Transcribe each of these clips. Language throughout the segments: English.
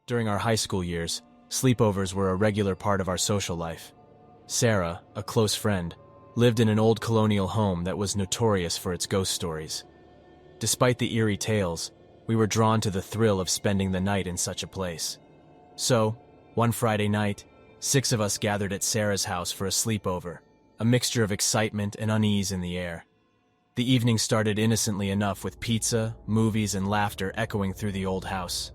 During our high school years, sleepovers were a regular part of our social life. Sarah, a close friend, lived in an old colonial home that was notorious for its ghost stories. Despite the eerie tales, we were drawn to the thrill of spending the night in such a place. So, one Friday night, 6 of us gathered at Sarah's house for a sleepover, a mixture of excitement and unease in the air. The evening started innocently enough with pizza, movies, and laughter echoing through the old house.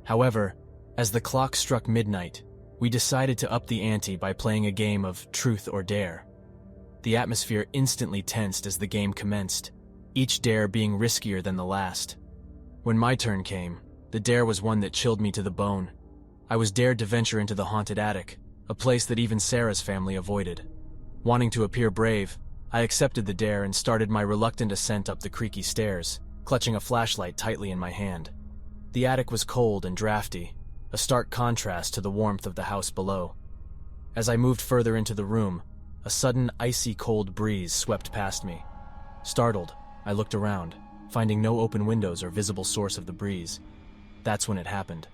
However, as the clock struck midnight, we decided to up the ante by playing a game of truth or dare. The atmosphere instantly tensed as the game commenced, each dare being riskier than the last. When my turn came, the dare was one that chilled me to the bone. I was dared to venture into the haunted attic, a place that even Sarah's family avoided. Wanting to appear brave, I accepted the dare and started my reluctant ascent up the creaky stairs, clutching a flashlight tightly in my hand. The attic was cold and drafty, a stark contrast to the warmth of the house below. As I moved further into the room, a sudden icy cold breeze swept past me. Startled, I looked around, finding no open windows or visible source of the breeze. That's when it happened.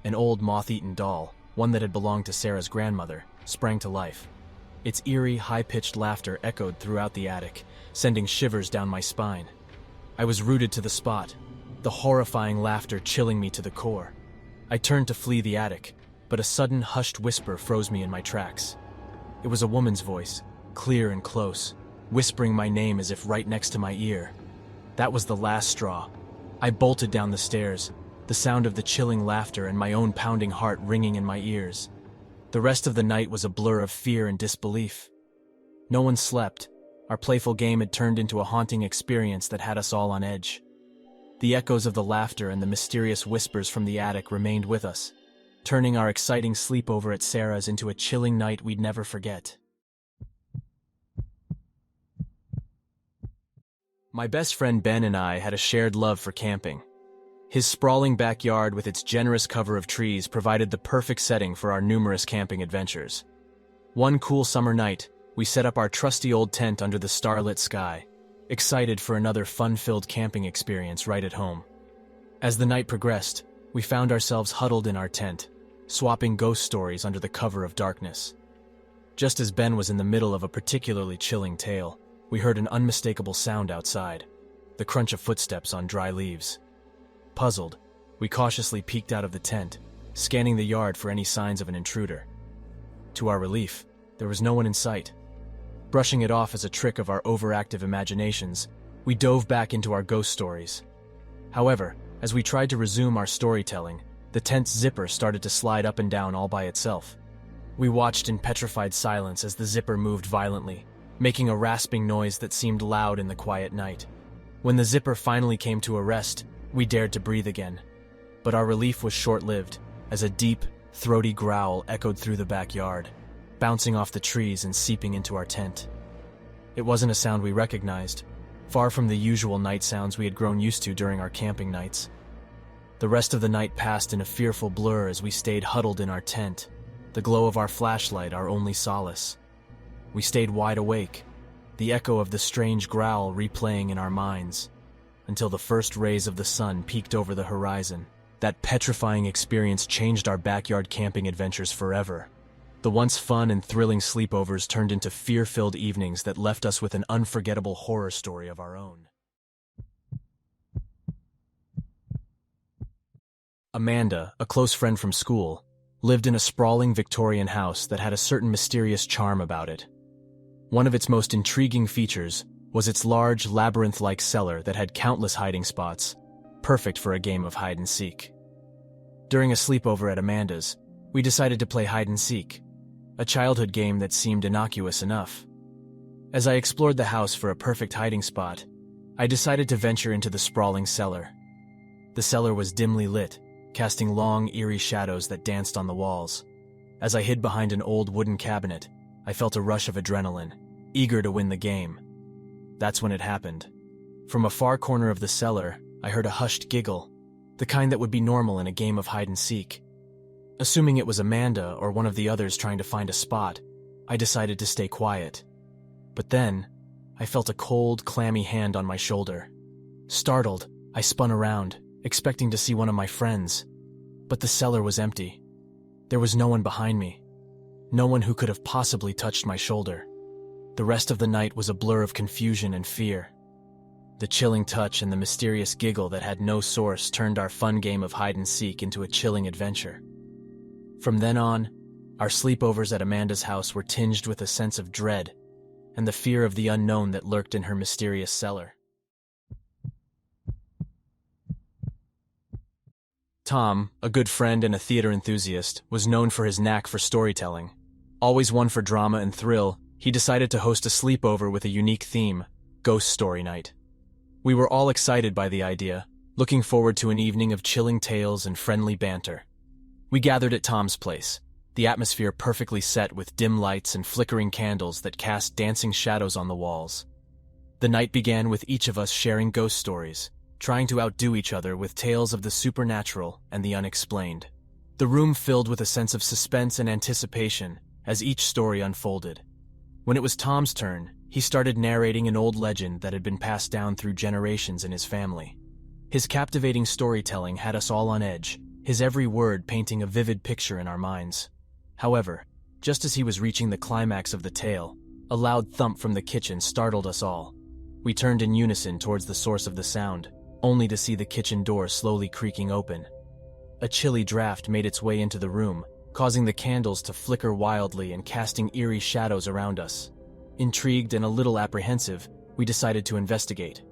An old moth-eaten doll, one that had belonged to Sarah's grandmother, sprang to life. Its eerie, high-pitched laughter echoed throughout the attic, sending shivers down my spine. I was rooted to the spot, the horrifying laughter chilling me to the core. I turned to flee the attic, but a sudden hushed whisper froze me in my tracks. It was a woman's voice, clear and close, whispering my name as if right next to my ear. That was the last straw. I bolted down the stairs, the sound of the chilling laughter and my own pounding heart ringing in my ears. The rest of the night was a blur of fear and disbelief. No one slept. Our playful game had turned into a haunting experience that had us all on edge. The echoes of the laughter and the mysterious whispers from the attic remained with us, turning our exciting sleepover at Sarah's into a chilling night we'd never forget. My best friend Ben and I had a shared love for camping. His sprawling backyard with its generous cover of trees provided the perfect setting for our numerous camping adventures. One cool summer night, we set up our trusty old tent under the starlit sky, excited for another fun-filled camping experience right at home. As the night progressed, we found ourselves huddled in our tent, swapping ghost stories under the cover of darkness. Just as Ben was in the middle of a particularly chilling tale, we heard an unmistakable sound outside, the crunch of footsteps on dry leaves. Puzzled, we cautiously peeked out of the tent, scanning the yard for any signs of an intruder. To our relief, there was no one in sight. Brushing it off as a trick of our overactive imaginations, we dove back into our ghost stories. However, as we tried to resume our storytelling, the tent's zipper started to slide up and down all by itself. We watched in petrified silence as the zipper moved violently, making a rasping noise that seemed loud in the quiet night. When the zipper finally came to a rest, we dared to breathe again. But our relief was short-lived, as a deep, throaty growl echoed through the backyard, bouncing off the trees and seeping into our tent. It wasn't a sound we recognized, far from the usual night sounds we had grown used to during our camping nights. The rest of the night passed in a fearful blur as we stayed huddled in our tent, the glow of our flashlight our only solace. We stayed wide awake, the echo of the strange growl replaying in our minds, until the first rays of the sun peeked over the horizon. That petrifying experience changed our backyard camping adventures forever. The once fun and thrilling sleepovers turned into fear-filled evenings that left us with an unforgettable horror story of our own. Amanda, a close friend from school, lived in a sprawling Victorian house that had a certain mysterious charm about it. One of its most intriguing features was its large, labyrinth-like cellar that had countless hiding spots, perfect for a game of hide-and-seek. During a sleepover at Amanda's, we decided to play hide-and-seek, a childhood game that seemed innocuous enough. As I explored the house for a perfect hiding spot, I decided to venture into the sprawling cellar. The cellar was dimly lit, casting long, eerie shadows that danced on the walls. As I hid behind an old wooden cabinet, I felt a rush of adrenaline, eager to win the game. That's when it happened. From a far corner of the cellar, I heard a hushed giggle, the kind that would be normal in a game of hide-and-seek. Assuming it was Amanda or one of the others trying to find a spot, I decided to stay quiet. But then, I felt a cold, clammy hand on my shoulder. Startled, I spun around, expecting to see one of my friends. But the cellar was empty. There was no one behind me. No one who could have possibly touched my shoulder. The rest of the night was a blur of confusion and fear. The chilling touch and the mysterious giggle that had no source turned our fun game of hide-and-seek into a chilling adventure. From then on, our sleepovers at Amanda's house were tinged with a sense of dread and the fear of the unknown that lurked in her mysterious cellar. Tom, a good friend and a theater enthusiast, was known for his knack for storytelling. Always one for drama and thrill, he decided to host a sleepover with a unique theme, Ghost Story Night. We were all excited by the idea, looking forward to an evening of chilling tales and friendly banter. We gathered at Tom's place, the atmosphere perfectly set with dim lights and flickering candles that cast dancing shadows on the walls. The night began with each of us sharing ghost stories, trying to outdo each other with tales of the supernatural and the unexplained. The room filled with a sense of suspense and anticipation as each story unfolded. When it was Tom's turn, he started narrating an old legend that had been passed down through generations in his family. His captivating storytelling had us all on edge, his every word painting a vivid picture in our minds. However, just as he was reaching the climax of the tale, a loud thump from the kitchen startled us all. We turned in unison towards the source of the sound, only to see the kitchen door slowly creaking open. A chilly draft made its way into the room, causing the candles to flicker wildly and casting eerie shadows around us. Intrigued and a little apprehensive, we decided to investigate.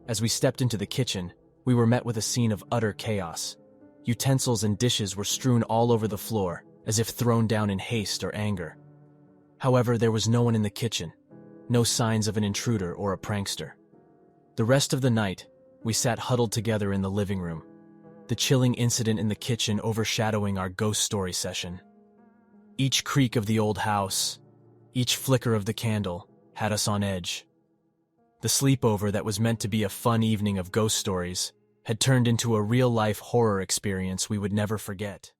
As we stepped into the kitchen, we were met with a scene of utter chaos. Utensils and dishes were strewn all over the floor, as if thrown down in haste or anger. However, there was no one in the kitchen, no signs of an intruder or a prankster. The rest of the night, we sat huddled together in the living room, the chilling incident in the kitchen overshadowing our ghost story session. Each creak of the old house, each flicker of the candle, had us on edge. The sleepover that was meant to be a fun evening of ghost stories had turned into a real-life horror experience we would never forget.